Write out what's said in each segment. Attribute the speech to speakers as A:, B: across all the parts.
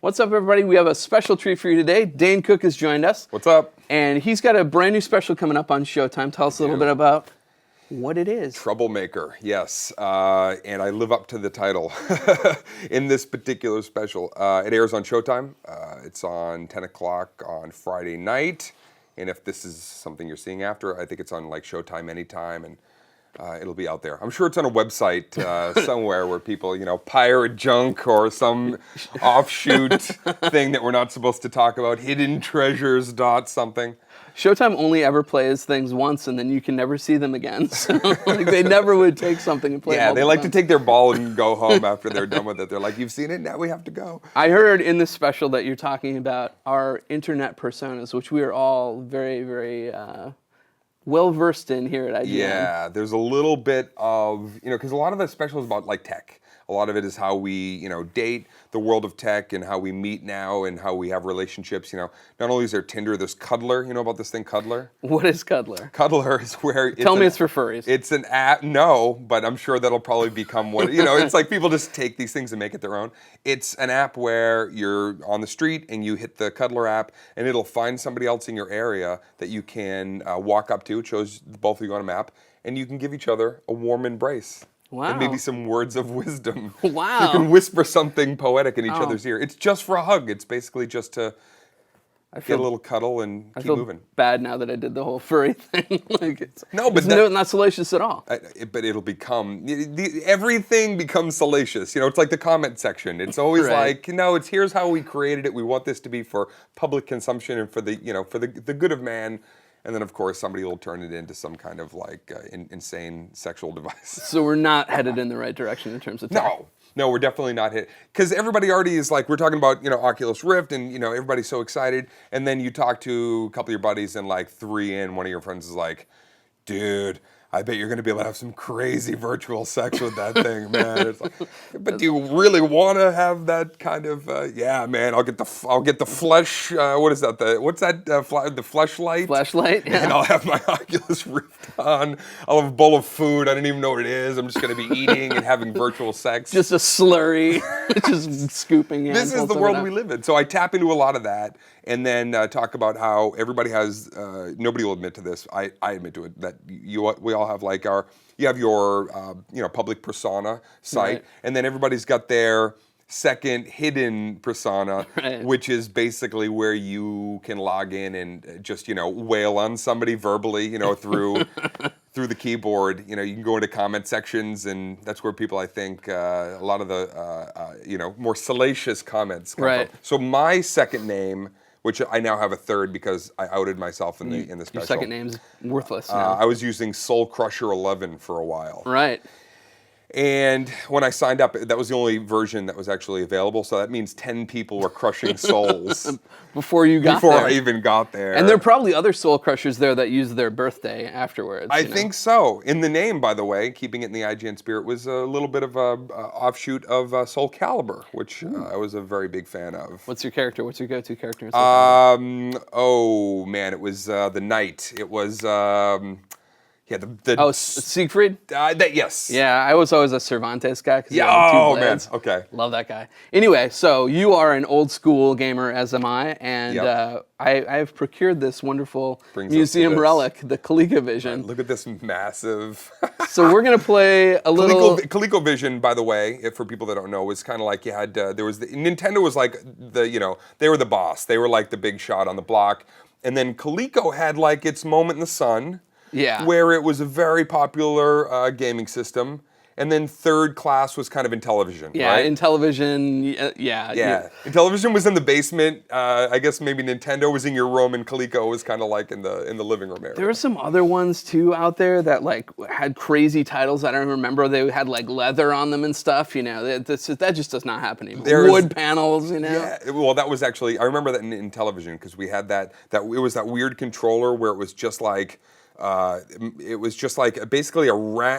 A: What's up, everybody? We have a special treat for you today. Dane Cook has joined us.
B: What's up?
A: And he's got a brand new special coming up on Showtime. Tell us a little bit about what it is.
B: Troublemaker, yes. And I live up to the title in this particular special. It airs on Showtime. It's on 10 o'clock on Friday night. And if this is something you're seeing after, I think it's on like Showtime anytime. And it'll be out there. I'm sure it's on a website somewhere where people, pirate junk or some offshoot thing that we're not supposed to talk about. Hidden treasures dot something.
A: Showtime only ever plays things once, and then you can never see them again. So they never would take something and play it.
B: Yeah, they like to take their ball and go home after they're done with it. They're like, you've seen it, now we have to go.
A: I heard in this special that you're talking about our internet personas, which we are all very, very well-versed in here at IGN.
B: Yeah, there's a little bit of, because a lot of the special is about like tech. A lot of it is how we, date the world of tech and how we meet now and how we have relationships. Not only is there Tinder, there's Cuddler. You know about this thing, Cuddler?
A: What is Cuddler?
B: Cuddler is where...
A: Tell me it's for furries.
B: It's an app. No, but I'm sure that'll probably become one. It's like people just take these things and make it their own. It's an app where you're on the street and you hit the Cuddler app and it'll find somebody else in your area that you can walk up to. It shows both of you on a map and you can give each other a warm embrace.
A: Wow.
B: And maybe some words of wisdom.
A: Wow.
B: You can whisper something poetic in each other's ear. It's just for a hug. It's basically just to get a little cuddle and keep moving.
A: Bad now that I did the whole furry thing. It's not salacious at all.
B: But it'll become, everything becomes salacious. It's like the comment section. It's always like, it's here's how we created it. We want this to be for public consumption and for the, for the good of man. And then, of course, somebody will turn it into some kind of like insane sexual device.
A: So we're not headed in the right direction in terms of tech.
B: No, we're definitely not hit. Because everybody already is like, we're talking about, Oculus Rift and, everybody's so excited. And then you talk to a couple of your buddies and like 3 in, one of your friends is like, dude, I bet you're going to be able to have some crazy virtual sex with that thing, man. It's like, but do you really want to have that kind of? Yeah, man. I'll get the flesh. What is that? The fleshlight.
A: Fleshlight. Yeah.
B: And I'll have my Oculus Rift on. I'll have a bowl of food. I don't even know what it is. I'm just going to be eating and having virtual sex.
A: Just a slurry, just scooping.
B: This is the world we live in. So I tap into a lot of that, and then talk about how everybody has. Nobody will admit to this. I admit to it that we all have like you have your public persona site, and then everybody's got their second hidden persona, which is basically where you can log in and just wail on somebody verbally, through the keyboard. You can go into comment sections, and that's where people, I think, a lot of the more salacious comments come from. So my second name, which I now have a third because I outed myself in the special.
A: Your second name's worthless now.
B: I was using Soul Crusher 11 for a while.
A: Right.
B: And when I signed up, that was the only version that was actually available. So that means 10 people were crushing souls
A: before you got there.
B: Before I even got there.
A: And there are probably other soul crushers there that use their birthday afterwards.
B: I think so. In the name, by the way, keeping it in the IGN spirit, was a little bit of a offshoot of Soul Calibur, which I was a very big fan of.
A: What's your character? What's your go-to character in Soul Calibur?
B: Oh man, it was the knight. It was.
A: Siegfried?
B: Yes.
A: Yeah, I was always a Cervantes guy.
B: Yeah, oh man, okay.
A: Love that guy. Anyway, so you are an old school gamer, as am I, and I've procured this wonderful museum relic, the ColecoVision.
B: Right, look at this massive...
A: So we're going to play a little...
B: ColecoVision, by the way, for people that don't know, was kind of like you had... Nintendo was like they were the boss. They were like the big shot on the block. And then Coleco had like its moment in the sun.
A: Yeah.
B: Where it was a very popular gaming system. And then third class was kind of Intellivision, right?
A: Intellivision, yeah.
B: Intellivision was in the basement. I guess maybe Nintendo was in your room, and Coleco was kind of like in the living room area.
A: There were some other ones too out there that like had crazy titles. I don't remember. They had like leather on them and stuff. That just does not happen anymore. Wood panels.
B: Yeah. Well, that was actually, I remember that in Intellivision because we had that it was that weird controller where it was just like. It was just like basically it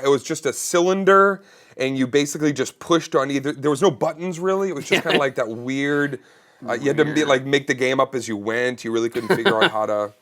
B: was just a cylinder, and you basically just pushed on either. There was no buttons really. It was just kind of like that weird. You had to make the game up as you went. You really couldn't figure out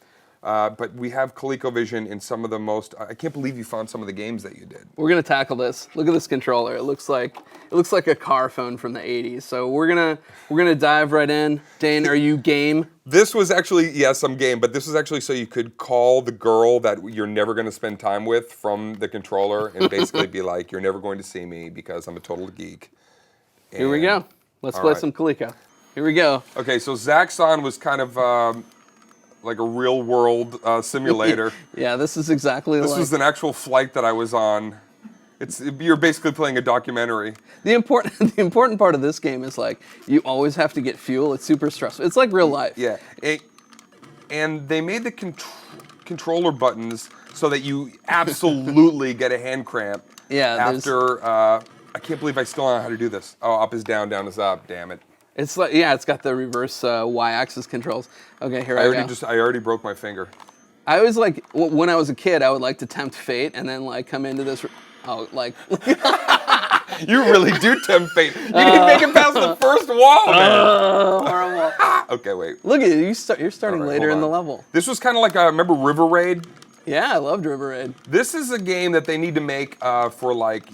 B: But we have ColecoVision in some of the most. I can't believe you found some of the games that you did.
A: We're gonna tackle this. Look at this controller. It looks like a car phone from the '80s. So we're gonna dive right in. Dane, are you game?
B: This was actually, yes, I'm game, but this was actually so you could call the girl that you're never going to spend time with from the controller and basically be like, you're never going to see me because I'm a total geek.
A: Here we go. Let's play some Coleco. Here we go.
B: Okay, so Zaxxon was kind of like a real-world simulator.
A: Yeah, this is exactly
B: This was an actual flight that I was on. You're basically playing a documentary.
A: The important part of this game is like you always have to get fuel. It's super stressful. It's like real life.
B: Yeah, and they made the controller buttons so that you absolutely get a hand cramp.
A: Yeah.
B: After I can't believe I still don't know how to do this. Oh, up is down, down is up. Damn it.
A: It's like it's got the reverse y-axis controls. Okay, here I go.
B: I already broke my finger.
A: I was like, when I was a kid, I would like to tempt fate and then like come into this. Oh, like.
B: You really do tempt fate. You didn't make it past the first wall, man.
A: Horrible.
B: Okay, wait.
A: Look at you. You're starting
B: All right,
A: later
B: hold
A: in the
B: on.
A: level.
B: This was kind of like, remember River Raid?
A: Yeah, I loved River Raid.
B: This is a game that they need to make for like,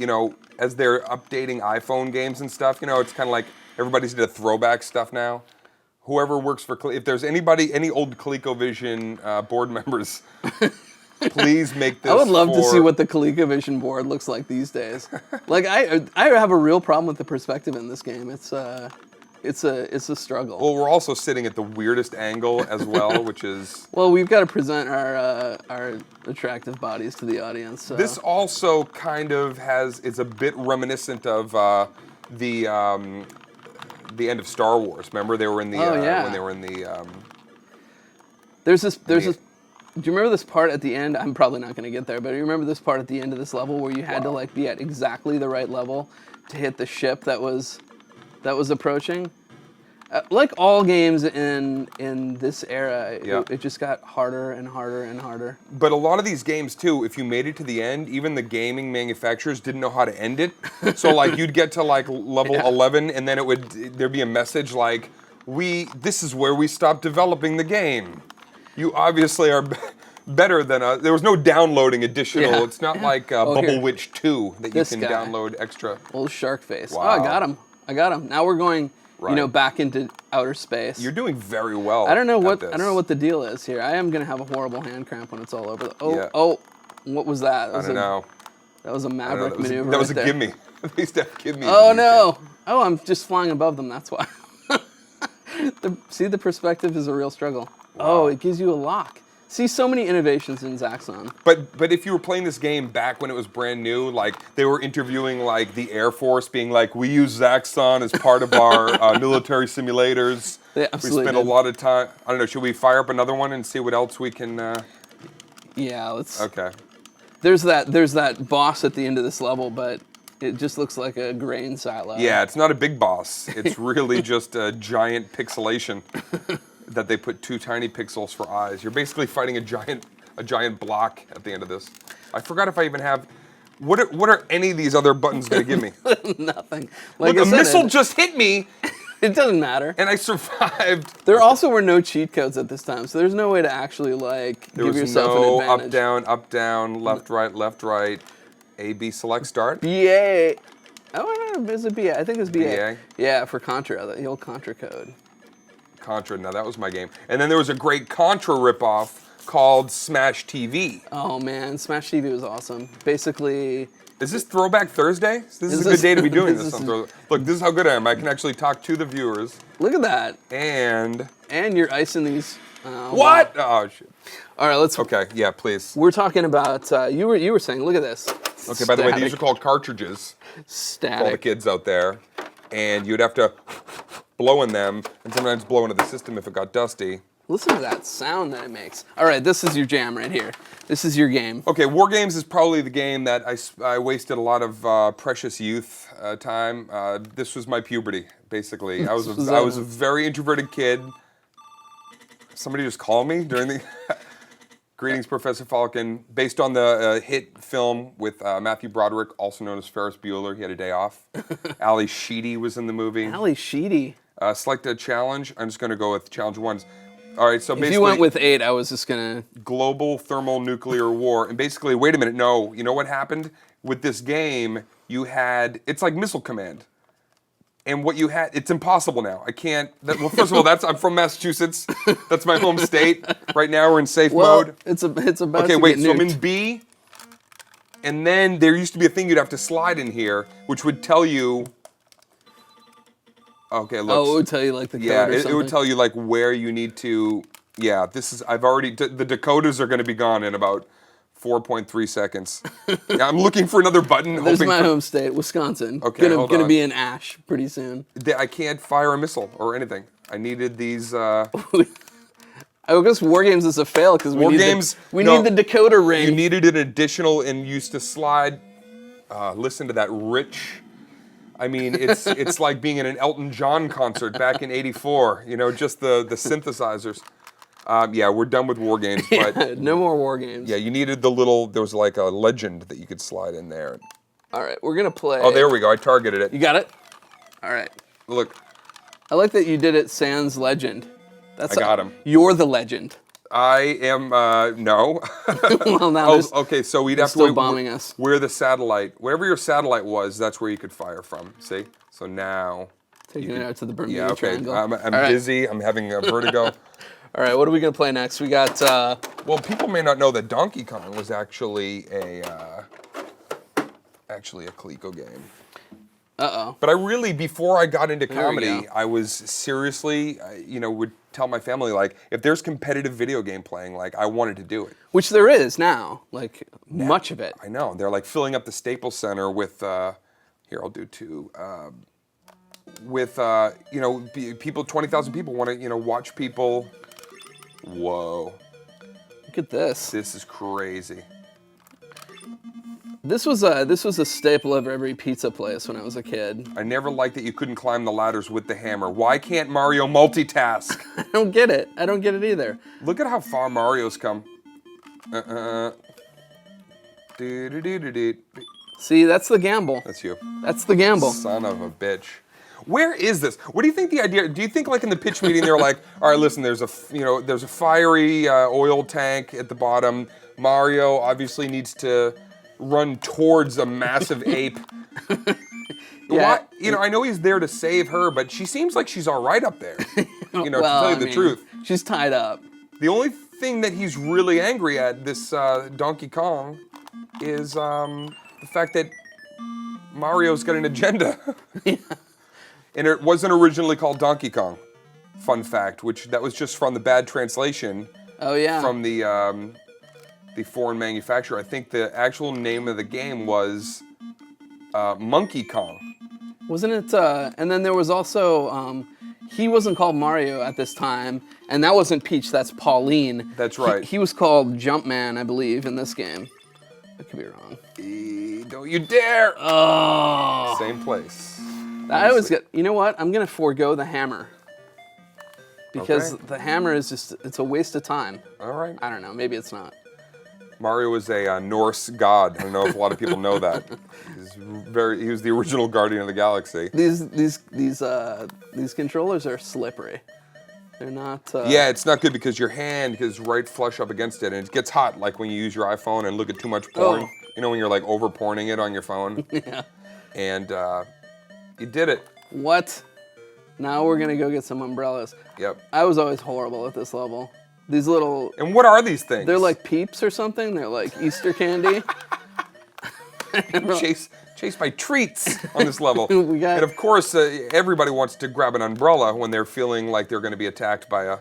B: as they're updating iPhone games and stuff. It's kind of like everybody's into throwback stuff now. Whoever works for, if there's any old ColecoVision board members, please make this.
A: I would love to see what the ColecoVision board looks like these days. Like I have a real problem with the perspective in this game. It's a struggle.
B: Well, we're also sitting at the weirdest angle as well, which is.
A: Well, we've got to present our attractive bodies to the audience. So.
B: This also kind of it's a bit reminiscent of the end of Star Wars. Remember they were in the when they were in the.
A: There's this. Do you remember this part at the end? I'm probably not going to get there, but do you remember this part at the end of this level where you had to like be at exactly the right level to hit the ship that was approaching? Like all games in this era, it just got harder and harder and harder.
B: But a lot of these games too, if you made it to the end, even the gaming manufacturers didn't know how to end it. So like you'd get to like level 11, and then there'd be a message like, this is where we stopped developing the game. You obviously are better than us. There was no downloading additional.
A: Yeah.
B: It's not like Bubble Witch 2 that you can download extra.
A: Old shark face.
B: Wow.
A: Oh, I got him. Now we're going, back into outer space.
B: You're doing very well.
A: I don't know what the deal is here. I am gonna have a horrible hand cramp when it's all over. What was that?
B: I don't know.
A: That was a maverick maneuver.
B: That was a gimme. They used to have gimme.
A: Oh no! Oh, I'm just flying above them. That's why. See, the perspective is a real struggle. Wow. Oh, it gives you a lock. See, so many innovations in Zaxxon.
B: But if you were playing this game back when it was brand new, like they were interviewing like the Air Force, being like, we use Zaxxon as part of our military simulators.
A: They absolutely
B: We spent a lot of time. I don't know. Should we fire up another one and see what else we can?
A: Yeah, let's.
B: Okay.
A: There's that boss at the end of this level, but it just looks like a grain silo.
B: Yeah, it's not a big boss. It's really just a giant pixelation. That they put 2 tiny pixels for eyes. You're basically fighting a giant block at the end of this. I forgot if I even have. What are any of these other buttons going to give me?
A: Nothing.
B: Like a missile just hit me.
A: It doesn't matter.
B: And I survived.
A: There also were no cheat codes at this time, so there's no way to actually give yourself an advantage.
B: Up down, left right, A B select start.
A: BA. Oh no, is it BA? I think it's BA.
B: BA?
A: Yeah, for Contra, the old Contra code.
B: Contra, now that was my game. And then there was a great Contra ripoff called Smash TV.
A: Oh man, Smash TV was awesome. Basically...
B: Is this Throwback Thursday? This is a good day to be doing this on Throwback. Look, this is how good I am. I can actually talk to the viewers.
A: Look at that.
B: And
A: you're icing these...
B: what? Wow. Oh, shit.
A: All right, let's...
B: Okay, yeah, please.
A: We're talking about... you were saying, look at this.
B: Okay, by the way, these are called cartridges.
A: Static.
B: For all the kids out there. And you'd have to blow in them, and sometimes blow into the system if it got dusty.
A: Listen to that sound that it makes. All right, this is your jam right here. This is your game.
B: Okay, Wargames is probably the game that I wasted a lot of precious youth time. This was my puberty, basically. I was a very introverted kid. Somebody just called me during the... Greetings, Professor Falcon. Based on the hit film with Matthew Broderick, also known as Ferris Bueller. He had a day off. Ali Sheedy was in the movie.
A: Ali Sheedy.
B: Select a challenge. I'm just going to go with challenge 1. All right, so
A: If
B: basically...
A: you went with 8, I was just going to...
B: Global thermonuclear war. And basically, wait a minute, no. You know what happened? With this game, you had... It's like Missile Command. And what you had... It's impossible now. I can't... well, first of all, I'm from Massachusetts. That's my home state. Right now, we're in safe mode.
A: It's about
B: Okay,
A: to
B: wait,
A: get
B: so I'm in
A: nuked.
B: B. And then there used to be a thing you'd have to slide in here, which would tell you... Okay, look.
A: Oh, it would tell you like the code
B: Yeah,
A: or something.
B: it would tell you like where you need to. Yeah, this is. I've already. The Dakotas are going to be gone in about 4.3 seconds. Now, I'm looking for another button.
A: There's
B: hoping
A: my
B: for,
A: home state, Wisconsin.
B: Okay, hold
A: gonna
B: on.
A: be in ash pretty soon.
B: I can't fire a missile or anything. I needed these.
A: I guess Wargames is a fail because we
B: Wargames.
A: need the Dakota ring.
B: You needed an additional and used to slide. Listen to that rich. I mean, it's like being in an Elton John concert back in '84. You know, just the synthesizers. Yeah, we're done with Wargames, but
A: no more Wargames.
B: yeah, you needed the little. There was like a legend that you could slide in there.
A: All right, we're gonna play.
B: Oh, there we go. I targeted it.
A: You got it. All right.
B: Look,
A: I like that you did it sans legend. That's
B: I got him.
A: You're the legend.
B: I am no.
A: Well, now there's
B: Okay, so we'd have to
A: still
B: wait
A: bombing us.
B: where the satellite, wherever your satellite was, that's where you could fire from. See? So now.
A: taking it out to the Bermuda
B: Yeah. Okay.
A: Triangle.
B: I'm
A: All right.
B: busy. I'm having a vertigo.
A: All right, what are we gonna play next? We got.
B: Well, people may not know that Donkey Kong was actually a Coleco game.
A: Uh-oh.
B: But I really, before I got into
A: we
B: comedy,
A: go.
B: I was seriously, would tell my family, like, if there's competitive video game playing, like, I wanted to do it.
A: Which there is now, like much of it.
B: I know. They're like filling up the Staples Center with, here, I'll do two, with, people, 20,000 people want to, watch people. Whoa.
A: Look at this.
B: This is crazy.
A: This was a staple of every pizza place when I was a kid.
B: I never liked that you couldn't climb the ladders with the hammer. Why can't Mario multitask?
A: I don't get it. I don't get it either.
B: Look at how far Mario's come. Do-do-do-do-do.
A: See, that's the gamble.
B: That's you.
A: That's the gamble.
B: Son of a bitch. Where is this? What do you think the idea? Do you think like in the pitch meeting they're like, all right, listen, there's a fiery oil tank at the bottom. Mario obviously needs to run towards a massive ape.
A: Yeah.
B: Why, I know he's there to save her, but she seems like she's all right up there. To
A: Well,
B: tell you
A: I
B: the
A: mean,
B: truth.
A: She's tied up.
B: The only thing that he's really angry at, this Donkey Kong, is the fact that Mario's got an agenda. And it wasn't originally called Donkey Kong. Fun fact, that was just from the bad translation.
A: Oh yeah.
B: From the foreign manufacturer. I think the actual name of the game was Monkey Kong.
A: Wasn't it? And then there was also he wasn't called Mario at this time, and that wasn't Peach. That's Pauline.
B: That's right.
A: He was called Jumpman, I believe, in this game. I could be wrong.
B: Don't you dare!
A: Oh.
B: Same place.
A: I always get. You know what? I'm gonna forego the hammer. Because
B: Okay.
A: the hammer is it's a waste of time.
B: All right.
A: I don't know. Maybe it's not.
B: Mario is a Norse god. I don't know if a lot of people know that. He was the original Guardian of the Galaxy.
A: These controllers are slippery. They're not.
B: Yeah, it's not good because your hand is right flush up against it, and it gets hot, like when you use your iPhone and look at too much porn.
A: Oh.
B: You know when you're like over porning it on your phone.
A: Yeah.
B: And you did it.
A: What? Now we're gonna go get some umbrellas.
B: Yep.
A: I was always horrible at this level. These little.
B: And what are these things?
A: They're like Peeps or something. They're like Easter candy.
B: chased by treats on this level.
A: We got-
B: And of course, everybody wants to grab an umbrella when they're feeling like they're going to be attacked by a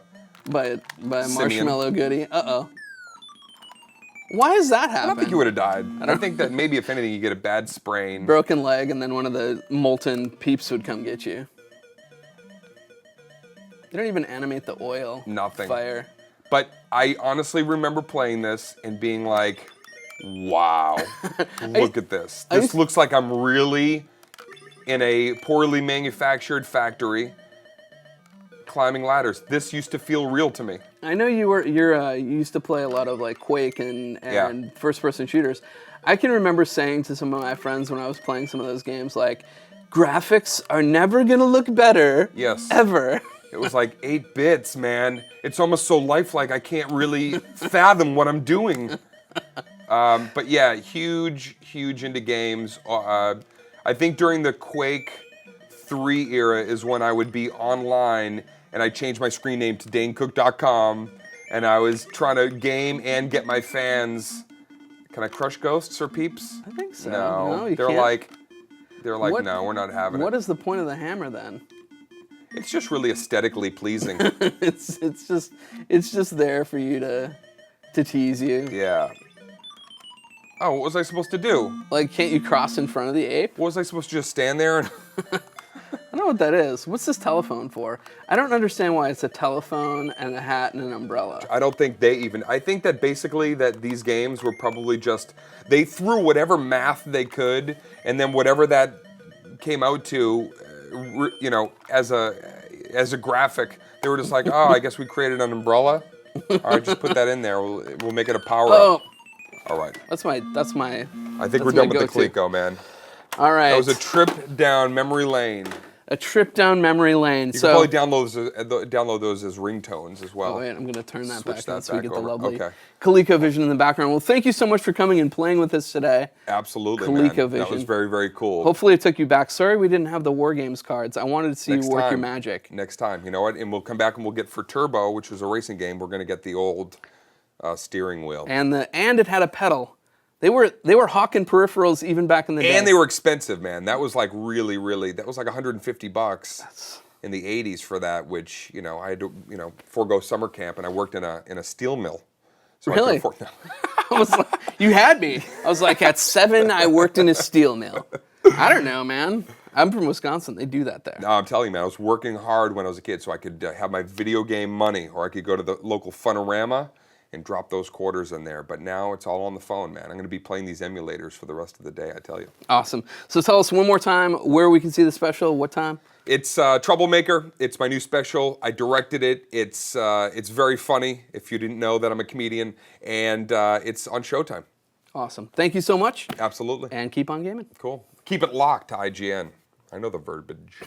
A: by a
B: Simeon.
A: marshmallow goodie. Uh-oh. Why does that
B: I
A: happen?
B: don't think you would have died. I think that maybe, if anything, you get a bad sprain.
A: Broken leg, and then one of the molten Peeps would come get you. They don't even animate the oil.
B: Nothing.
A: Fire.
B: But I honestly remember playing this and being like, wow, look at this. This looks like I'm really in a poorly manufactured factory climbing ladders. This used to feel real to me.
A: I know you used to play a lot of like Quake and
B: Yeah.
A: first-person shooters. I can remember saying to some of my friends when I was playing some of those games, like, graphics are never gonna look better.
B: Yes.
A: Ever.
B: It was like 8 bits, man. It's almost so lifelike I can't really fathom what I'm doing. But yeah, huge into games. I think during the Quake 3 era is when I would be online, and I changed my screen name to DaneCook.com, and I was trying to game and get my fans. Can I crush ghosts or peeps?
A: I think so.
B: No,
A: you
B: they're
A: can't.
B: like,
A: What-
B: no, we're not having
A: What
B: it.
A: is the point of the hammer then?
B: It's just really aesthetically pleasing.
A: it's just there for you to tease you.
B: Yeah. Oh, what was I supposed to do?
A: Like, can't you cross in front of the ape?
B: What was I supposed to just stand there and...
A: I don't know what that is. What's this telephone for? I don't understand why it's a telephone and a hat and an umbrella.
B: I don't think they even... I think that basically that these games were probably just... They threw whatever math they could, and then whatever that came out to, you know, as a graphic, they were just like, oh, I guess we created an umbrella. All right, just put that in there. We'll make it a power-up.
A: Oh,
B: All right.
A: that's my.
B: I think we're done with the Coleco, man.
A: All right.
B: That was a trip down memory lane.
A: A trip down memory lane.
B: You
A: So
B: can probably download those as ringtones as well.
A: oh, wait, I'm going to turn that
B: Switch
A: back
B: that
A: on so we
B: back
A: get the
B: over.
A: lovely
B: Okay.
A: ColecoVision in the background. Well, thank you so much for coming and playing with us today.
B: Absolutely, man. That
A: ColecoVision.
B: was very, very cool.
A: Hopefully it took you back. Sorry we didn't have the Wargames cards. I wanted to see
B: Next
A: you work your
B: time.
A: magic.
B: Next time, you know what? And we'll come back and we'll get for Turbo, which was a racing game. We're going to get the old steering wheel.
A: And it had a pedal. They were hawking peripherals even back in the day.
B: And they were expensive, man. That was like really, that was like $150 in the 80s for that, which, you know, I had to, you know, forego summer camp, and I worked in a steel mill. So
A: Really?
B: I could afford,
A: I was like, you had me. I was like, at 7, I worked in a steel mill. I don't know, man. I'm from Wisconsin. They do that there.
B: No, I'm telling you, man, I was working hard when I was a kid so I could have my video game money, or I could go to the local Funorama and drop those quarters in there. But now it's all on the phone, man. I'm going to be playing these emulators for the rest of the day, I tell you.
A: Awesome. So tell us one more time where we can see the special, what time?
B: It's Troublemaker. It's my new special. I directed it. It's very funny, if you didn't know that I'm a comedian. And it's on Showtime.
A: Awesome. Thank you so much.
B: Absolutely.
A: And keep on gaming.
B: Cool. Keep it locked to IGN. I know the verbiage.